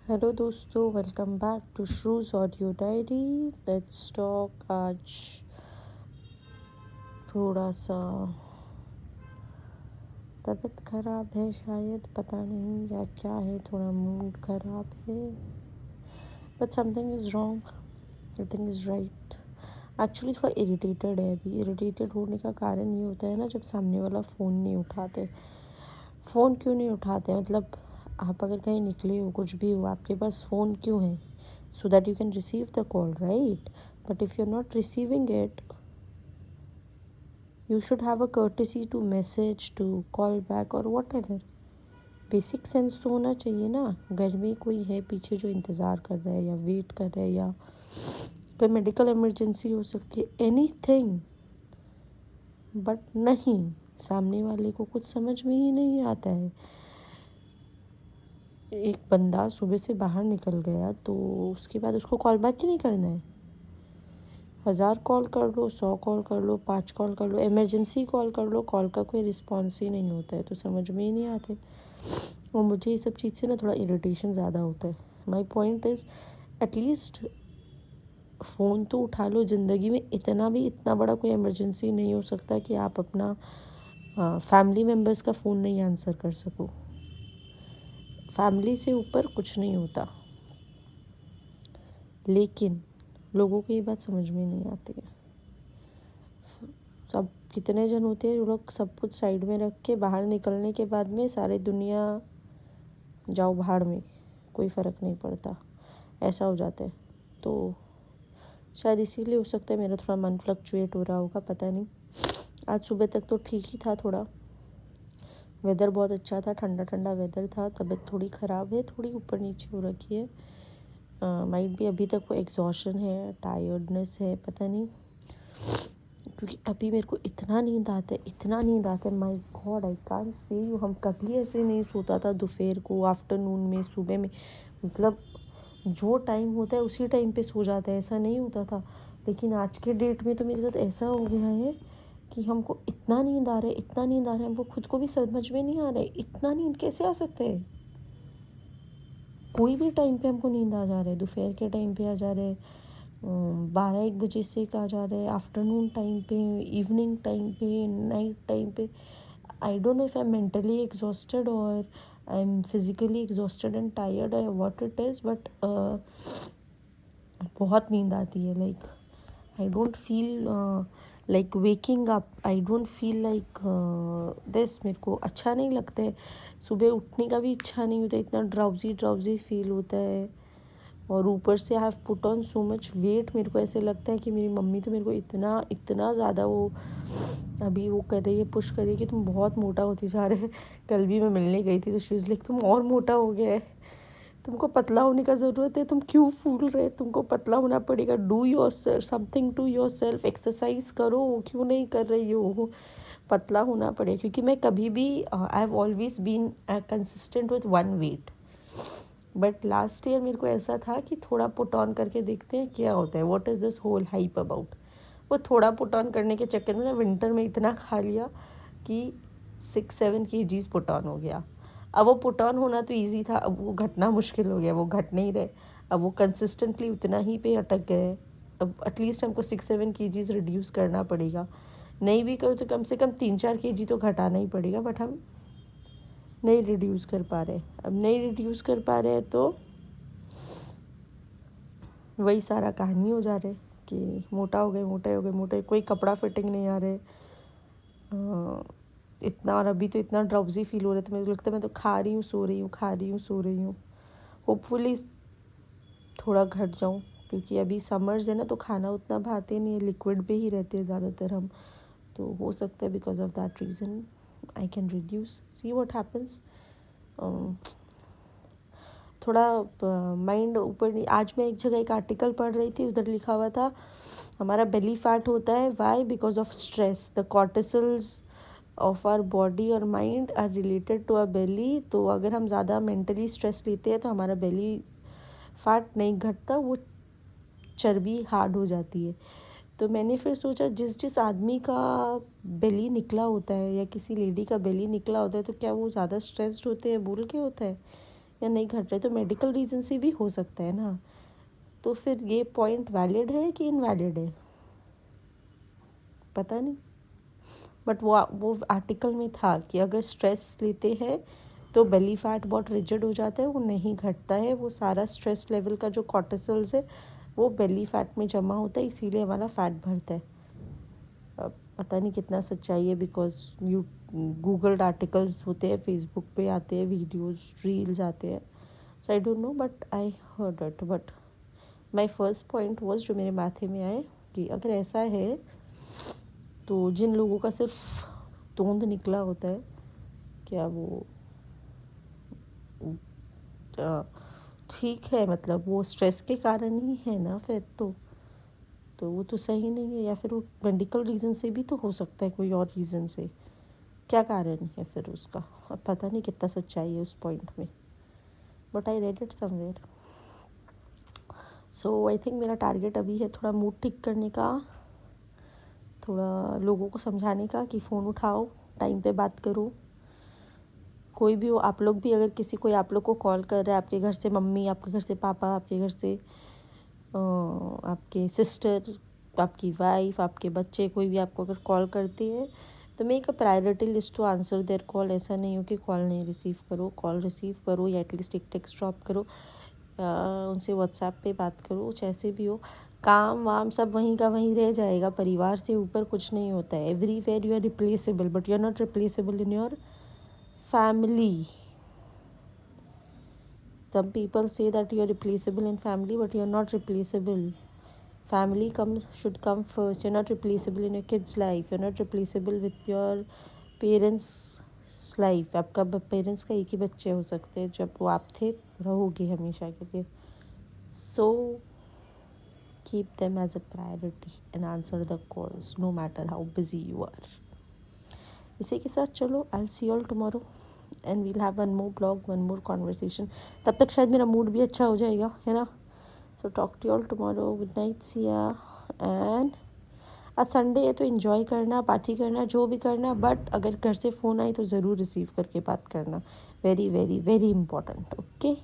Hello दोस्तों, welcome back to श्रूज audio diary. Let's talk. आज थोड़ा सा तबीयत ख़राब है, शायद पता नहीं या क्या है, थोड़ा मूड ख़राब है। But something is wrong, nothing is right. Actually थोड़ा इरिटेटेड है। अभी इरिटेटेड होने का कारण ये होता है ना, जब सामने वाला फ़ोन नहीं उठाते। फ़ोन क्यों नहीं उठाते? मतलब आप अगर कहीं निकले हो, कुछ भी हो, आपके पास फ़ोन क्यों है? So that you can receive the call, right? But if you're not receiving it, you should have a courtesy to message, to call back or whatever. Basic sense तो होना चाहिए ना। घर में कोई है पीछे जो इंतज़ार कर रहा है या वेट कर रहा है, या कोई मेडिकल इमरजेंसी हो सकती है, एनीथिंग। बट नहीं, सामने वाले को कुछ समझ में ही नहीं आता है। एक बंदा सुबह से बाहर निकल गया तो उसके बाद उसको कॉल बैक ही नहीं करना है। 1000 कॉल कर लो, 100 कॉल कर लो, 5 कॉल कर लो, इमरजेंसी कॉल कर लो, कॉल का कोई रिस्पॉन्स ही नहीं होता है, तो समझ में ही नहीं आते। और मुझे ये सब चीज़ से ना थोड़ा इरिटेशन ज़्यादा होता है। My point is, at least phone तो उठा लो। ज़िंदगी में इतना बड़ा कोई इमरजेंसी नहीं हो सकता कि आप अपना फैमिली मेम्बर्स का फ़ोन नहीं आंसर कर सको। फैमिली से ऊपर कुछ नहीं होता। लेकिन लोगों को ये बात समझ में नहीं आती है। सब कितने जन होते हैं जो लोग सब कुछ साइड में रख के बाहर निकलने के बाद में सारे दुनिया जाओ भाड़ में, कोई फ़र्क नहीं पड़ता, ऐसा हो जाता है। तो शायद इसीलिए हो सकता है मेरा थोड़ा मन फ्लक्चुएट हो रहा होगा, पता नहीं। आज सुबह तक तो ठीक ही था, थोड़ा वेदर बहुत अच्छा था, ठंडा ठंडा वेदर था। तबीयत थोड़ी ख़राब है, थोड़ी ऊपर नीचे हो रखी है। माइट भी अभी तक वो एग्जॉशन है, टायर्डनेस है, पता नहीं। क्योंकि अभी मेरे को इतना नींद आता है, my God, I can't say you. हम कभी ऐसे नहीं सोता था दोपहर को, आफ्टरनून में, सुबह में। मतलब जो टाइम होता है उसी टाइम पे सो जाता है, ऐसा नहीं होता था। लेकिन आज के डेट में तो मेरे साथ ऐसा हो गया है कि हमको इतना नींद आ रहा है, हमको खुद को भी समझ में नहीं आ रहा है इतना नींद कैसे आ सकते हैं। कोई भी टाइम पे हमको नींद आ जा रहा है, दोपहर के टाइम पे आ जा रहे हैं, 12-1 बजे से आ जा रहे हैं, आफ्टरनून टाइम पे, इवनिंग टाइम पे, नाइट टाइम पे। I don't know if I am mentally exhausted और I am physically exhausted and tired, है व्हाट इट इज़, बट बहुत नींद आती है। Like I don't feel like waking up, I don't feel like this. मेरे को अच्छा नहीं लगता है, सुबह उठने का भी इच्छा नहीं होता, इतना ड्राउजी ड्राउजी फील होता है। और ऊपर से I have put on so much weight. मेरे को ऐसे लगता है कि मेरी मम्मी तो मेरे को इतना इतना ज़्यादा वो अभी वो कर रही है, पुश कर रही है कि तुम बहुत मोटा होती जा रहे हैं। कल भी मैं मिलने गई थी तो शी वाज़ लाइक, तुम और मोटा हो गया है, तुमको पतला होने का ज़रूरत है, तुम क्यों फूल रहे, तुमको पतला होना पड़ेगा, do yourself something, to yourself, exercise करो, क्यों नहीं कर रही हो, पतला होना पड़ेगा। क्योंकि मैं कभी भी I have always been consistent with one weight. But last year मेरे को ऐसा था कि थोड़ा पुट ऑन करके देखते हैं क्या होता है, what is this whole hype about. वो थोड़ा पुट ऑन करने के चक्कर में ना विंटर में इतना खा लिया कि 6-7 kgs पुट ऑन हो गया। अब वो पुट ऑन होना तो इजी था, अब वो घटना मुश्किल हो गया, वो घट नहीं रहे। अब वो कंसिस्टेंटली उतना ही पे अटक गए। अब एटलीस्ट हमको 6-7 kgs रिड्यूस करना पड़ेगा। नहीं भी करो तो कम से कम 3-4 kg तो घटाना ही पड़ेगा। बट हम नहीं रिड्यूस कर पा रहे। अब नहीं रिड्यूस कर पा रहे हैं तो वही सारा कहानी हो जा रहे कि मोटा हो गए, मोटे हो गए, मोटे, कोई कपड़ा फिटिंग नहीं आ रहे इतना। और अभी तो इतना ड्राउजी फील हो रहा था, मेरे को लगता है मैं तो खा रही हूँ, सो रही हूँ, खा रही हूँ, सो रही हूँ। होपफुली थोड़ा घट जाऊँ, क्योंकि अभी समर्स है ना, तो खाना उतना भाते नहीं है, लिक्विड पे ही रहते हैं ज़्यादातर हम। तो हो सकता है because of that reason I can reduce, see what happens. थोड़ा माइंड ऊपर नहीं। आज मैं एक जगह एक आर्टिकल पढ़ रही थी, उधर लिखा हुआ था हमारा बेली फैट होता है, why, because of stress. The cortisols of our body और mind are related to our belly. तो अगर हम ज़्यादा मेंटली स्ट्रेस लेते हैं तो हमारा बेली फैट नहीं घटता, वो चर्बी हार्ड हो जाती है। तो मैंने फिर सोचा, जिस जिस आदमी का बेली निकला होता है या किसी लेडी का बेली निकला होता है, तो क्या वो ज़्यादा स्ट्रेस्ड होते हैं बोल के होता है? या नहीं घट रहे, तो मेडिकल रीज़न से भी हो सकता है ना। तो फिर ये पॉइंट वैलिड है कि इनवैलिड है, पता नहीं। बट वो आर्टिकल में था कि अगर स्ट्रेस लेते हैं तो बेली फैट बहुत रिजिड हो जाता है, वो नहीं घटता है। वो सारा स्ट्रेस लेवल का जो कॉर्टिसोल्स है वो बेली फैट में जमा होता है, इसीलिए हमारा फैट बढ़ता है। अब पता नहीं कितना सच्चाई है, बिकॉज यू गूगल्ड आर्टिकल्स होते हैं, फेसबुक पे आते हैं वीडियोस, रील्स आते हैं, so I don't know but I heard it. But my first point was जो मेरे माथे में आए कि अगर ऐसा है तो जिन लोगों का सिर्फ तोंद निकला होता है, क्या वो ठीक है, मतलब वो स्ट्रेस के कारण ही है ना फिर तो वो तो सही नहीं है। या फिर वो मेडिकल रीज़न से भी तो हो सकता है, कोई और रीज़न से, क्या कारण है फिर उसका। अब पता नहीं कितना सच्चाई है उस पॉइंट में, but I read it somewhere. So I think मेरा टारगेट अभी है थोड़ा मूड ठीक करने का, थोड़ा लोगों को समझाने का कि फ़ोन उठाओ, टाइम पे बात करो। कोई भी हो, आप लोग भी, अगर किसी कोई आप लोग को कॉल कर रहा है, आपके घर से मम्मी, आपके घर से पापा, आपके घर से आपके सिस्टर, आपकी वाइफ, आपके बच्चे, कोई भी आपको अगर कॉल करती है तो make a priority list to answer their call. ऐसा नहीं हो कि कॉल नहीं रिसीव करो, कॉल रिसीव करो या एटलीस्ट एक टेक्स्ट ड्रॉप करो, उनसे व्हाट्सएप पे बात करो, जैसे भी हो। काम वाम सब वहीं का वहीं रह जाएगा, परिवार से ऊपर कुछ नहीं होता है। Everywhere you are replaceable, but you are not replaceable in your family. Some people say that you are replaceable in family, but you are not replaceable. Family should come first. You're not replaceable in your kids' life. You're not replaceable with your parents' life. आपका parents का एक ही बच्चे हो सकते हैं, जब वो आप थे रहोगे हमेशा के लिए. So keep them as a priority and answer the calls no matter how busy you are. इसी के साथ चलो, I'll see you all tomorrow and we'll have one more blog, one more conversation. तब तक शायद मेरा मूड भी अच्छा हो जाएगा, है ना. So talk to you all tomorrow. Good night, see ya. And आज संडे है तो इन्जॉय करना, पार्टी करना, जो भी करना, बट अगर घर से फ़ोन आए तो ज़रूर रिसीव करके बात करना. Very very very important. Okay.